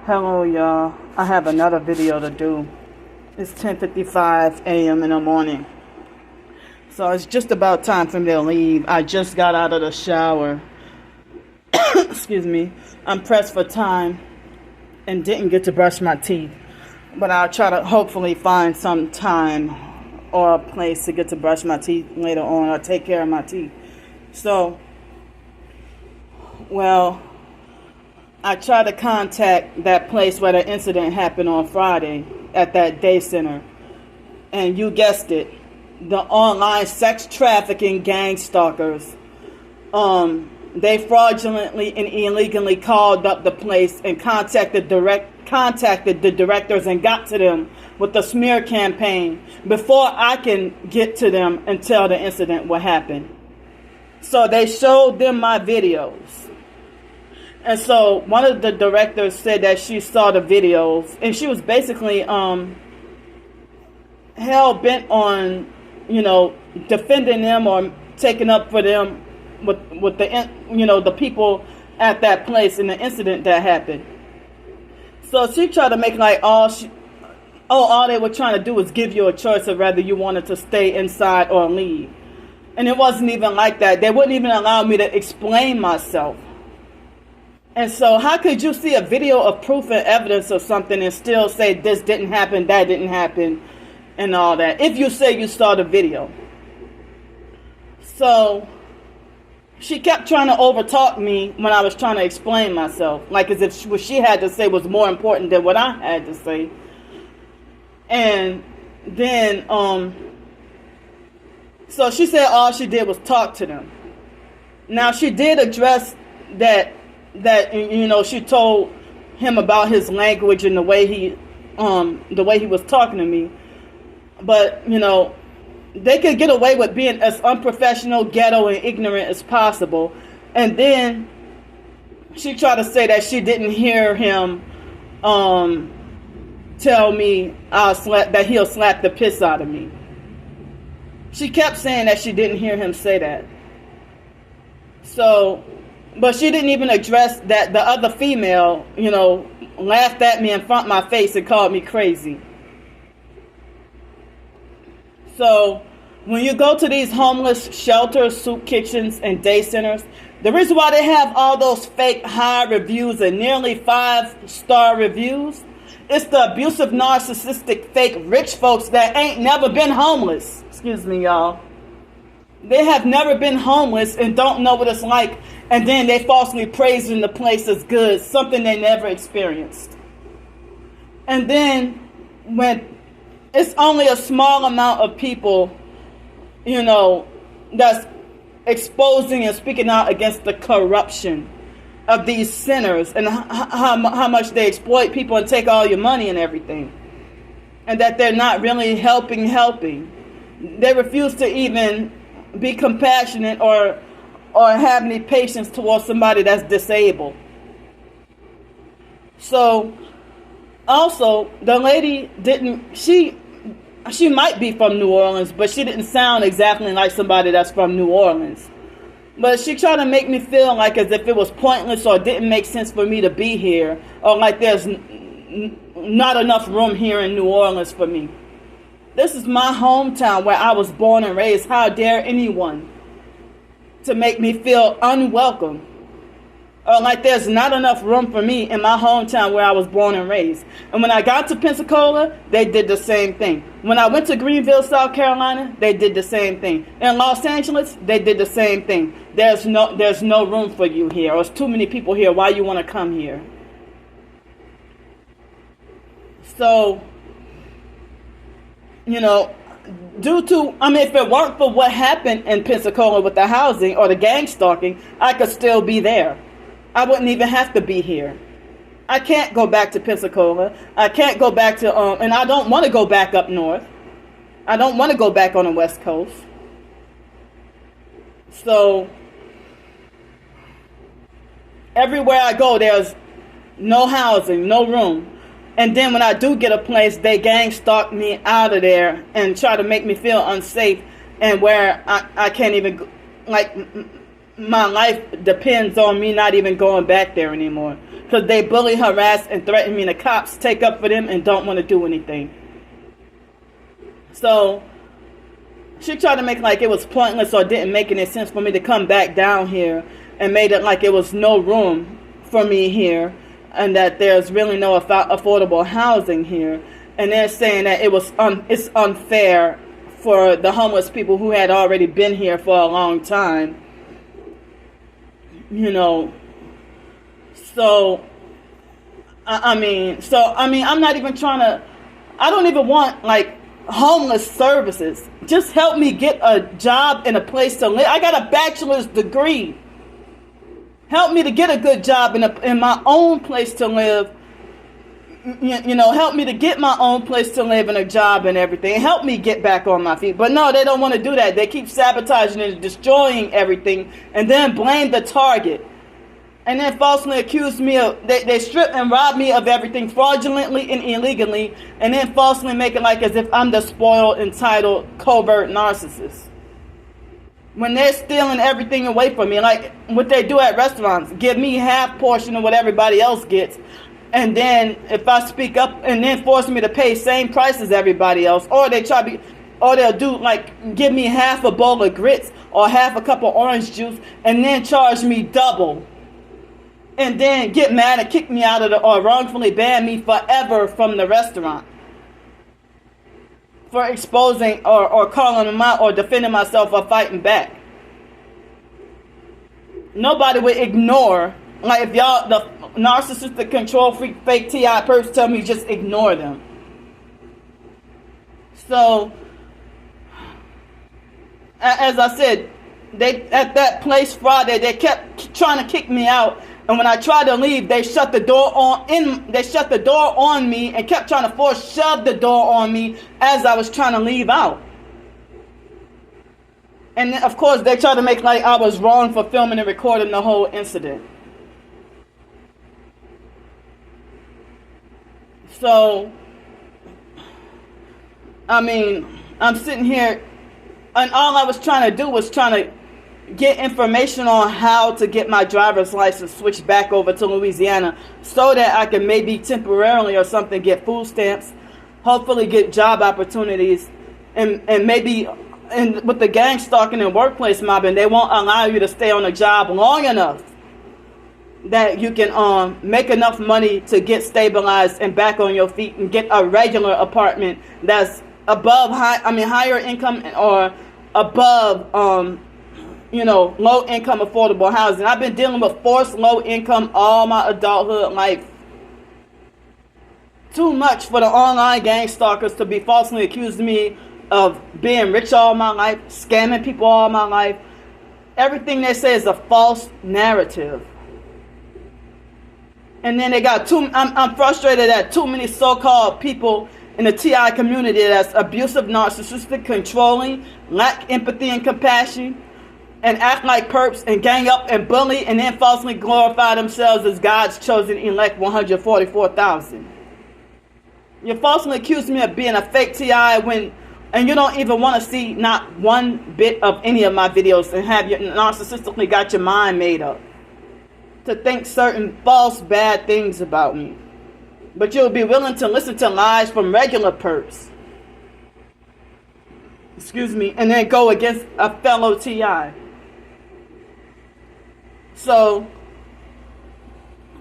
Hello y'all, I have another video to do. It's 10:55 a.m. in the morning. So it's just about time for me to leave. I just got out of the shower. Excuse me. I'm pressed for time and didn't get to brush my teeth. But I'll try to hopefully find some time or a place to get to brush my teeth later on or take care of my teeth. So, well, I tried to contact that place where the incident happened on Friday at that day center. And you guessed it, the online sex trafficking gang stalkers. They fraudulently and illegally called up the place and contacted the directors and got to them with a smear campaign before I can get to them and tell the incident what happened. So they showed them my videos. And so one of the directors said that she saw the videos and she was basically hell bent on, defending them or taking up for them with the the people at that place in the incident that happened. So she tried to make like all they were trying to do was give you a choice of whether you wanted to stay inside or leave. And it wasn't even like that. They wouldn't even allow me to explain myself. And so how could you see a video of proof and evidence of something and still say this didn't happen, that didn't happen, and all that, if you say you saw the video? So she kept trying to overtalk me when I was trying to explain myself, like as if what she had to say was more important than what I had to say. And then, so she said all she did was talk to them. Now she did address that she told him about his language and the way he was talking to me. But, they could get away with being as unprofessional, ghetto, and ignorant as possible. And then she tried to say that she didn't hear him tell me that he'll slap the piss out of me. She kept saying that she didn't hear him say that. So, but she didn't even address that the other female, laughed at me in front of my face and called me crazy. So when you go to these homeless shelters, soup kitchens, and day centers, the reason why they have all those fake high reviews and nearly 5-star reviews, it's the abusive, narcissistic, fake rich folks that ain't never been homeless. Excuse me, y'all. They have never been homeless and don't know what it's like, and then they falsely praising the place as good, something they never experienced. And then when it's only a small amount of people, that's exposing and speaking out against the corruption of these centers and how much they exploit people and take all your money and everything. And that they're not really helping. They refuse to even be compassionate or have any patience towards somebody that's disabled. So also the lady she might be from New Orleans, but she didn't sound exactly like somebody that's from New Orleans. But she tried to make me feel like as if it was pointless or didn't make sense for me to be here, or like there's not enough room here in New Orleans for me. This is my hometown where I was born and raised. How dare anyone to make me feel unwelcome or like there's not enough room for me in my hometown where I was born and raised. And when I got to Pensacola, they did the same thing. When I went to Greenville, South Carolina, they did the same thing. In Los Angeles, they did the same thing. There's no room for you here, or there's too many people here. Why you want to come here? So, if it weren't for what happened in Pensacola with the housing or the gang stalking, I could still be there. I wouldn't even have to be here. I can't go back to Pensacola. I can't go back to, and I don't want to go back up north. I don't want to go back on the West Coast. So, everywhere I go, there's no housing, no room. And then when I do get a place, they gang stalk me out of there and try to make me feel unsafe and where I can't even, like, my life depends on me not even going back there anymore. because they bully, harass, and threaten me. The cops take up for them and don't want to do anything. So she tried to make like it was pointless or didn't make any sense for me to come back down here, and made it like it was no room for me here, and that there's really no affordable housing here. And they're saying that it's unfair for the homeless people who had already been here for a long time. You know, so I'm not even trying to, I don't even want like homeless services. Just help me get a job and a place to live. I got a bachelor's degree. Help me to get a good job in my own place to live. You know, help me to get my own place to live and a job and everything. Help me get back on my feet. But no, they don't want to do that. They keep sabotaging and destroying everything, and then blame the target. And then falsely accuse me of, they strip and rob me of everything fraudulently and illegally, and then falsely make it like as if I'm the spoiled, entitled, covert narcissist. When they're stealing everything away from me, like what they do at restaurants, give me half portion of what everybody else gets. And then if I speak up, and then force me to pay same price as everybody else, or they'll do like give me half a bowl of grits or half a cup of orange juice, and then charge me double, and then get mad and kick me out of or wrongfully ban me forever from the restaurant for exposing or calling them out or defending myself or fighting back. Nobody would ignore, like if y'all, the narcissistic control freak fake T.I. perps tell me just ignore them. So as I said, they at that place Friday, they kept trying to kick me out, and when I tried to leave, they shut the door on me and kept trying to shove the door on me as I was trying to leave out. And of course they tried to make like I was wrong for filming and recording the whole incident. So, I mean, I'm sitting here, and all I was trying to do was trying to get information on how to get my driver's license switched back over to Louisiana so that I can maybe temporarily or something get food stamps, hopefully get job opportunities, and maybe with the gang stalking and workplace mobbing, they won't allow you to stay on a job long enough that you can make enough money to get stabilized and back on your feet and get a regular apartment that's above higher income or above low income affordable housing. I've been dealing with forced low income all my adulthood life. Too much for the online gang stalkers to be falsely accusing me of being rich all my life, scamming people all my life. Everything they say is a false narrative. And then they got I'm frustrated at too many so-called people in the TI community that's abusive, narcissistic, controlling, lack empathy and compassion, and act like perps and gang up and bully, and then falsely glorify themselves as God's chosen elect 144,000. You falsely accuse me of being a fake TI and you don't even want to see not one bit of any of my videos, and have you narcissistically got your mind made up to think certain false bad things about me. But you'll be willing to listen to lies from regular perps. And then go against a fellow TI. So,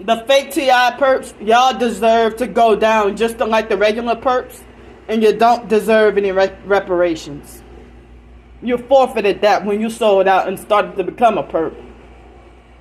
the fake TI perps, y'all deserve to go down just like the regular perps, and you don't deserve any reparations. You forfeited that when you sold out and started to become a perp.